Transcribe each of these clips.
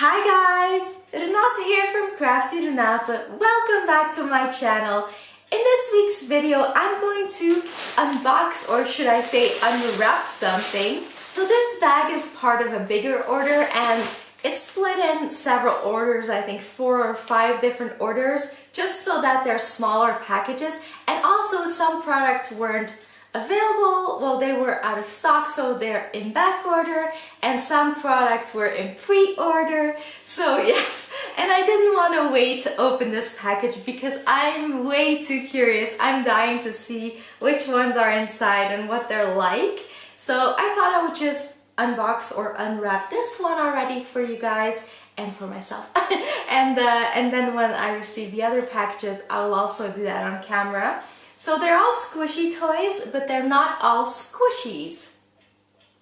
Hi guys! Renata here from Crafty Renata. Welcome back to my channel. In this week's video, I'm going to unbox, or should I say unwrap something. So this bag is part of a bigger order and it's split in several orders, I think 4 or 5 different orders, just so that they're smaller packages. And also some products weren't available, well, they were out of stock, so they're in back order, and some products were in pre-order. So yes, and I didn't want to wait to open this package because I'm way too curious. I'm dying to see which ones are inside and what they're like. So I thought I would just unbox or unwrap this one already for you guys and for myself. and then when I receive the other packages, I will also do that on camera. So they're all squishy toys, but they're not all squishies.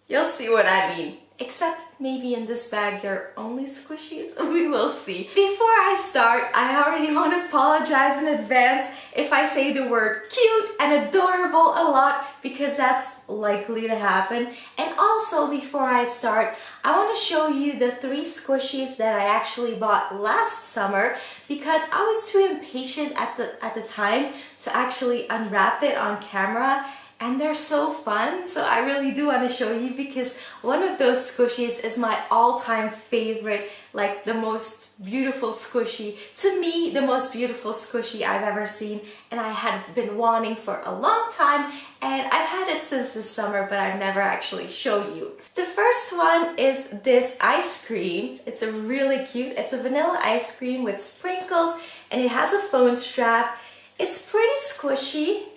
You'll see what I mean. Except maybe in this bag they're only squishies. We will see. Before I start, I already want to apologize in advance if I say the word cute and adorable a lot, because that's likely to happen. And also, before I start, I want to show you the 3 squishies that I actually bought last summer, because I was too impatient at the time to actually unwrap it on camera. And they're so fun, so I really do want to show you, because one of those squishies is my all-time favorite, like the most beautiful squishy. To me, the most beautiful squishy I've ever seen, and I had been wanting for a long time, and I've had it since this summer, but I've never actually shown you. The first one is this ice cream. It's a really cute, it's a vanilla ice cream with sprinkles, and it has a phone strap. It's pretty squishy.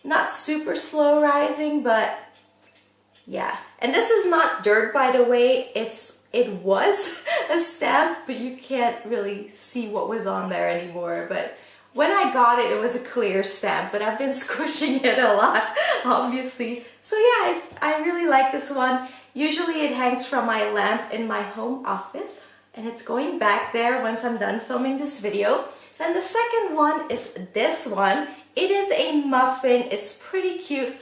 Not super slow rising, but yeah. And this is not dirt, by the way. It was a stamp, but you can't really see what was on there anymore. But when I got it, it was a clear stamp, but I've been squishing it a lot, obviously. So yeah, I really like this one. Usually it hangs from my lamp in my home office, and it's going back there once I'm done filming this video. Then the second one is this one. It is a muffin. It's pretty cute,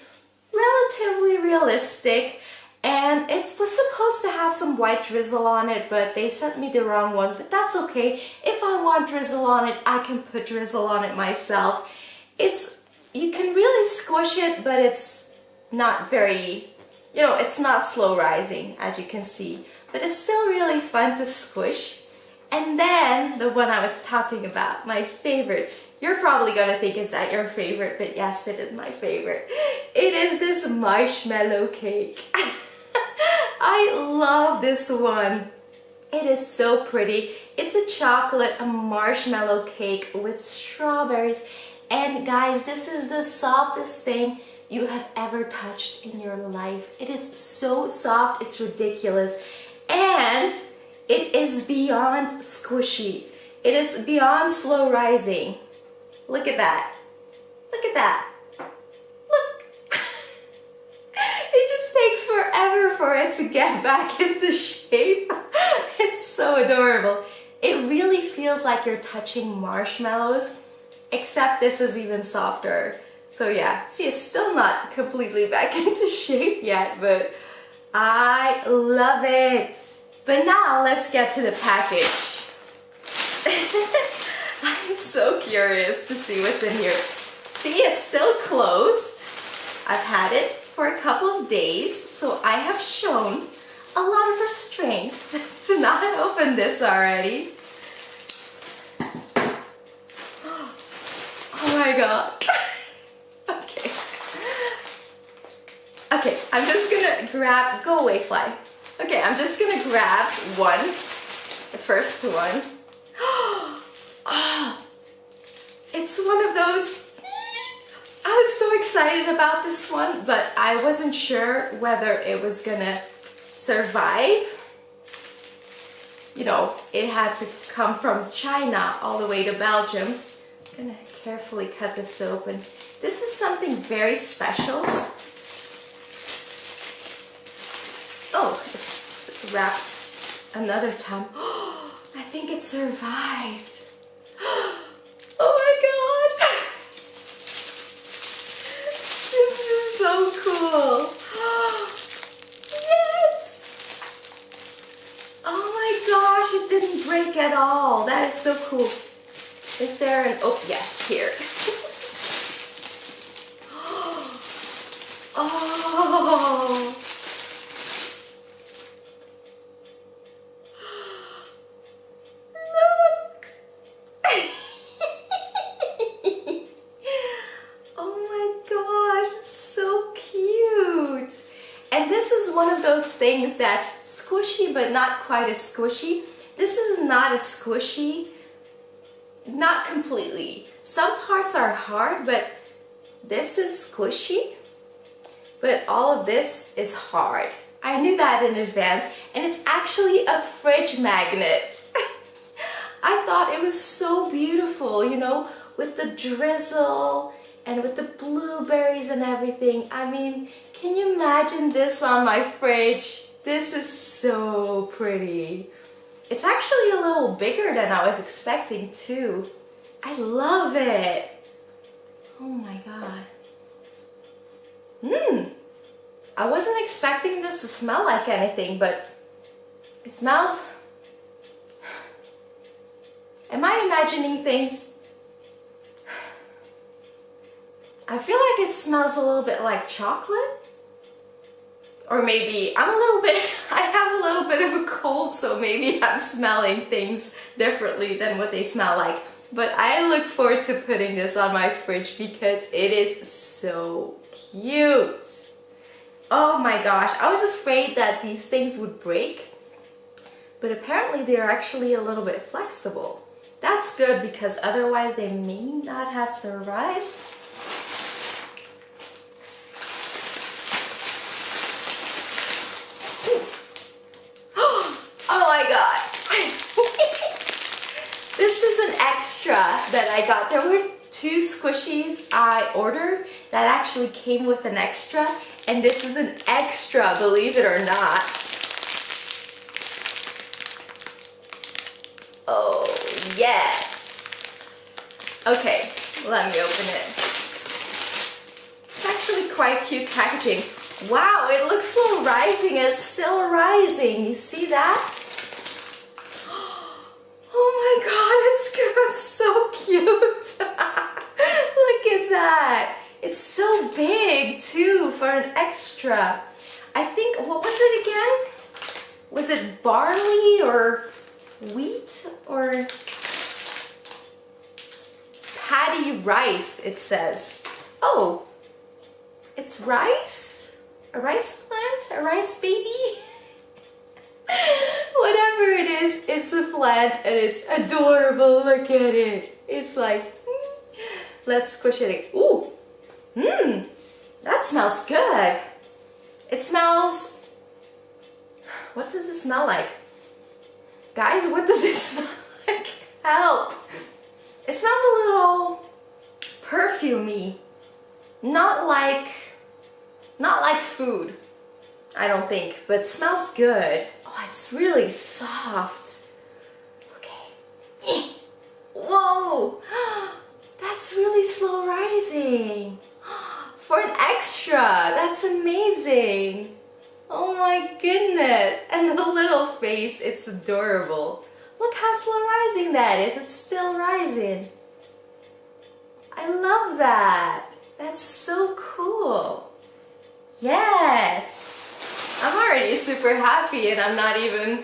relatively realistic, and it was supposed to have some white drizzle on it, but they sent me the wrong one, but that's okay. If I want drizzle on it, I can put drizzle on it myself. You can really squish it, but it's not very, it's not slow rising, as you can see, but it's still really fun to squish. And then the one I was talking about, my favorite. You're probably gonna think, is that your favorite? But yes, it is my favorite. It is this marshmallow cake. I love this one. It is so pretty. It's a marshmallow cake with strawberries. And guys, this is the softest thing you have ever touched in your life. It is so soft, it's ridiculous. And it is beyond squishy. It is beyond slow rising. Look at that. Look at that. Look. It just takes forever for it to get back into shape. It's so adorable. It really feels like you're touching marshmallows, except this is even softer. So yeah, see, it's still not completely back into shape yet, but I love it. But now let's get to the package. I'm so curious to see what's in here. See, it's still closed. I've had it for a couple of days, so I have shown a lot of restraint to not open this already. Oh my god. Okay. Okay, I'm just gonna grab, go away fly. Okay, I'm just gonna grab one, the first one. Oh, it's one of those. I was so excited about this one, but I wasn't sure whether it was gonna survive. It had to come from China all the way to Belgium. I'm gonna carefully cut this open. This is something very special. Oh, it's wrapped another time. Oh, I think it survived. Oh my god! This is so cool! Yes! Oh my gosh, it didn't break at all. That is so cool. Is there an, oh yes, here. Oh. Look. Oh my gosh, it's so cute. And this is one of those things that's squishy but not quite as squishy. This is not a squishy, not completely. Some parts are hard, but this is squishy. But all of this is hard. I knew that in advance, and it's actually a fridge magnet. I thought it was so beautiful, you know, with the drizzle and with the blueberries and everything. I mean, can you imagine this on my fridge? This is so pretty. It's actually a little bigger than I was expecting too. I love it. Oh my god. I wasn't expecting this to smell like anything, but it smells... Am I imagining things? I feel like it smells a little bit like chocolate. Or maybe I have a little bit of a cold, so maybe I'm smelling things differently than what they smell like. But I look forward to putting this on my fridge because it is so cute. Oh my gosh, I was afraid that these things would break, but apparently they're actually a little bit flexible. That's good because otherwise they may not have survived. Oh my god! This is an extra that I got. There were 2 squishies I ordered that actually came with an extra, and this is an extra, believe it or not. Oh, yes. Okay, let me open it. It's actually quite cute packaging. Wow, it looks slow rising. It's still rising. You see that? Oh my god, it's so cute. Look at that. It's so big too for an extra. I think, what was it again? Was it barley or wheat or patty rice, it says. Oh, it's rice? A rice plant? A rice baby? Whatever it is, it's a plant and it's adorable. Look at it. It's like, let's squish it. Ooh, that smells good. It smells, what does it smell like? Guys, what does it smell like? Help. It smells a little perfumey. Not like food, I don't think, but it smells good. Oh, it's really soft. Okay. Whoa, that's really slow rising. For an extra, that's amazing. Oh my goodness. And the little face, it's adorable. Look how slow rising that is. It's still rising. I love that. That's so cool. Yes. I'm already super happy and I'm not even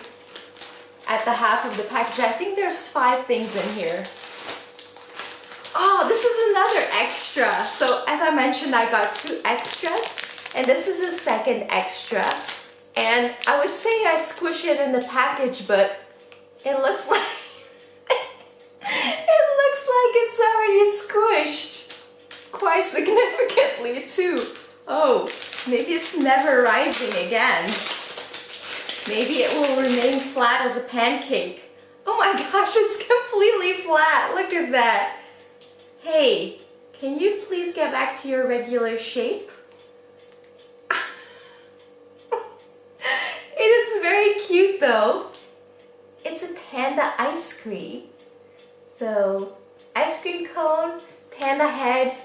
at the half of the package. I think there's 5 things in here. Oh, this is another extra. So as I mentioned, I got 2 extras and this is the second extra. And I would say I squish it in the package, but it looks like it's already squished quite significantly too. Oh, maybe it's never rising again. Maybe it will remain flat as a pancake. Oh my gosh, it's completely flat. Look at that. Hey, can you please get back to your regular shape? It is very cute though. It's a panda ice cream. So, ice cream cone, panda head,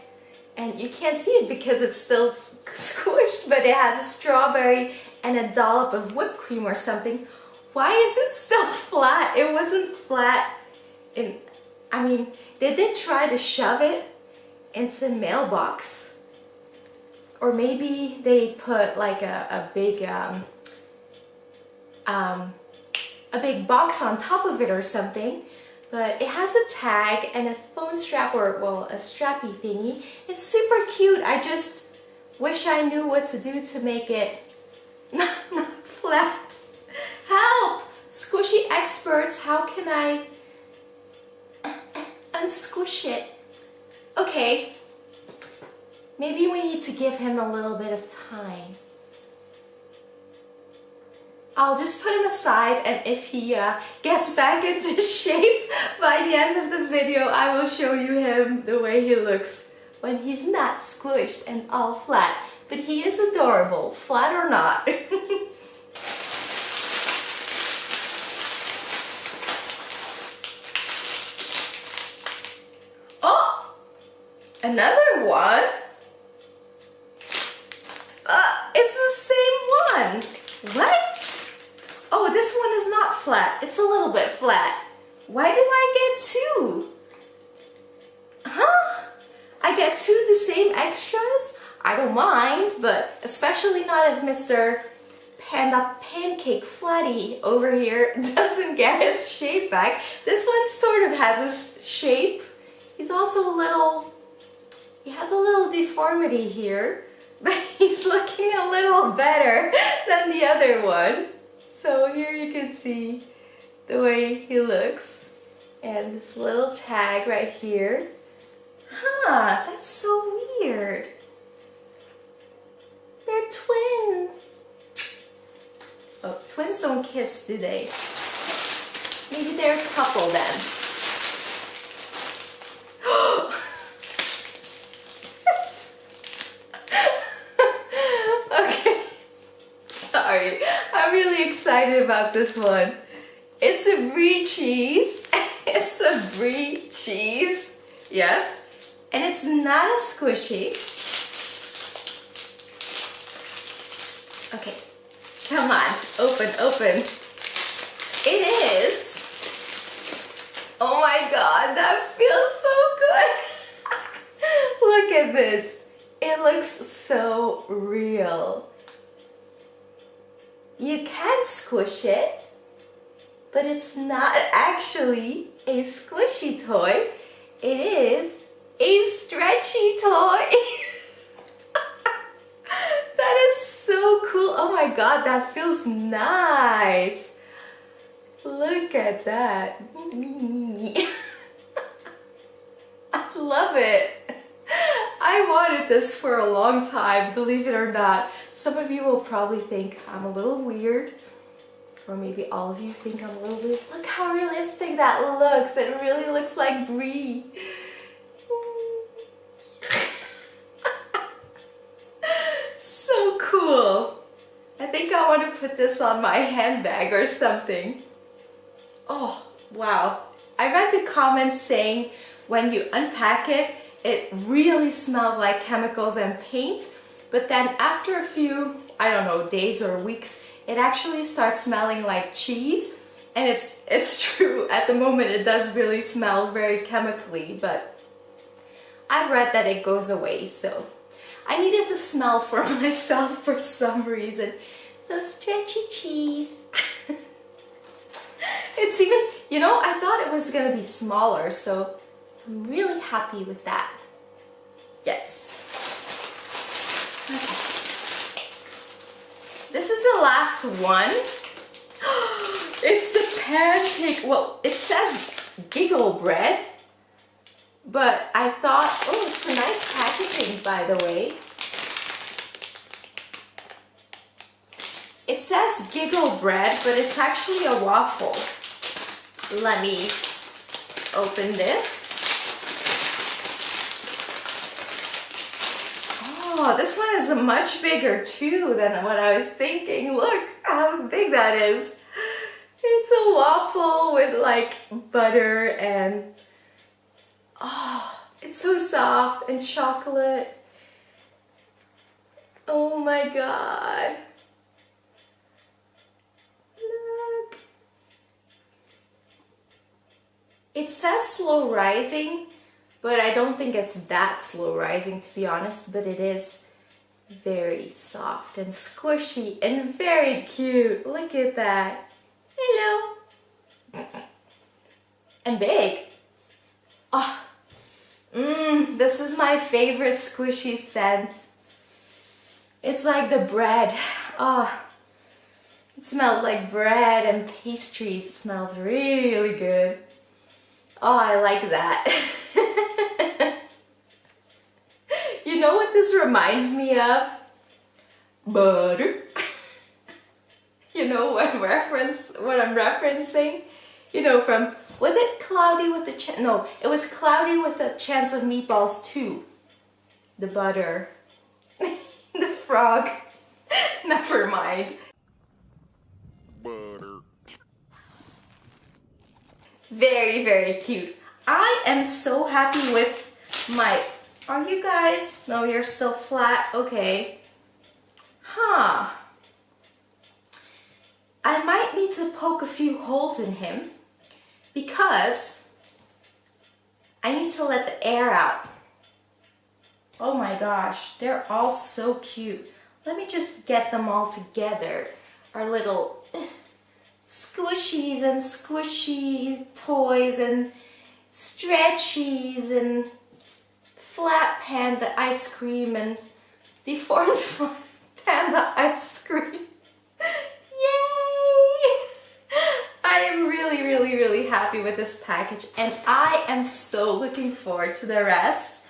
and you can't see it because it's still squished, but it has a strawberry and a dollop of whipped cream or something. Why is it still flat? It wasn't flat in, I mean, they did try to shove it into the mailbox. Or maybe they put like a big box on top of it or something. But it has a tag and a phone strap, or well, a strappy thingy. It's super cute. I just wish I knew what to do to make it not flat. Help! Squishy experts, how can I unsquish it? Okay, maybe we need to give him a little bit of time. I'll just put him aside, and if he gets back into shape by the end of the video, I will show you him the way he looks when he's not squished and all flat. But he is adorable, flat or not. Oh! Another one? It's the same one. What? Oh, this one is not flat. It's a little bit flat. Why did I get two? Huh? I get two the same extras? I don't mind, but especially not if Mr. Panda Pancake Flatty over here doesn't get his shape back. This one sort of has his shape. He's also he has a little deformity here, but he's looking a little better than the other one. So here you can see the way he looks, and this little tag right here. Huh, that's so weird. They're twins. Oh, twins don't kiss, do they? Maybe they're a couple then. Okay, sorry. I'm really excited about this one. It's a brie cheese. It's a brie cheese. Yes. And it's not a squishy. Okay. Come on. Open, open. It is. Oh my god, that feels so good. Look at this. It looks so real. You can squish it, but it's not actually a squishy toy. It is a stretchy toy. That is so cool. Oh my god, that feels nice. Look at that. I love it. I wanted this for a long time, believe it or not. Some of you will probably think I'm a little weird, or maybe all of you think I'm a little weird. Look how realistic that looks. It really looks like brie. So cool. I think I want to put this on my handbag or something. Oh, wow. I read the comments saying when you unpack it, it really smells like chemicals and paint, but then after a few, I don't know, days or weeks, it actually starts smelling like cheese. And it's true, at the moment it does really smell very chemically, but I've read that it goes away, so I needed to smell for myself for some reason. So stretchy cheese. It's even, you know, I thought it was gonna be smaller, so I'm really happy with that. Yes. Okay. This is the last one. It's the pancake. Well, it says giggle bread, but I thought, oh, it's a nice packaging, by the way. It says giggle bread, but it's actually a waffle. Let me open this. Oh, this one is much bigger too than what I was thinking. Look how big that is. It's a waffle with like butter and oh, it's so soft and chocolate. Oh my god. Look. It says slow rising, but I don't think it's that slow rising, to be honest, but it is very soft and squishy and very cute. Look at that. Hello. And big. Oh, this is my favorite squishy scent. It's like the bread. Oh, it smells like bread and pastries. It smells really good. Oh, I like that. You know what this reminds me of? Butter. You know what I'm referencing? You know, from, was it Cloudy with a no, it was Cloudy with a Chance of Meatballs 2. The butter. The frog. Never mind. Butter. Very, very cute. I am so happy with my, are you guys? No, you're still flat. Okay. Huh. I might need to poke a few holes in him because I need to let the air out. Oh my gosh, they're all so cute. Let me just get them all together. Our little squishies and squishy toys and stretchies and flat panda ice cream and deformed flat panda ice cream. Yay! I am really, really, really happy with this package and I am so looking forward to the rest.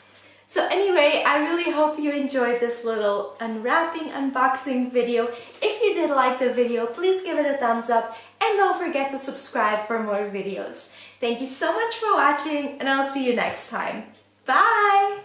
So anyway, I really hope you enjoyed this little unwrapping, unboxing video. If you did like the video, please give it a thumbs up and don't forget to subscribe for more videos. Thank you so much for watching and I'll see you next time. Bye!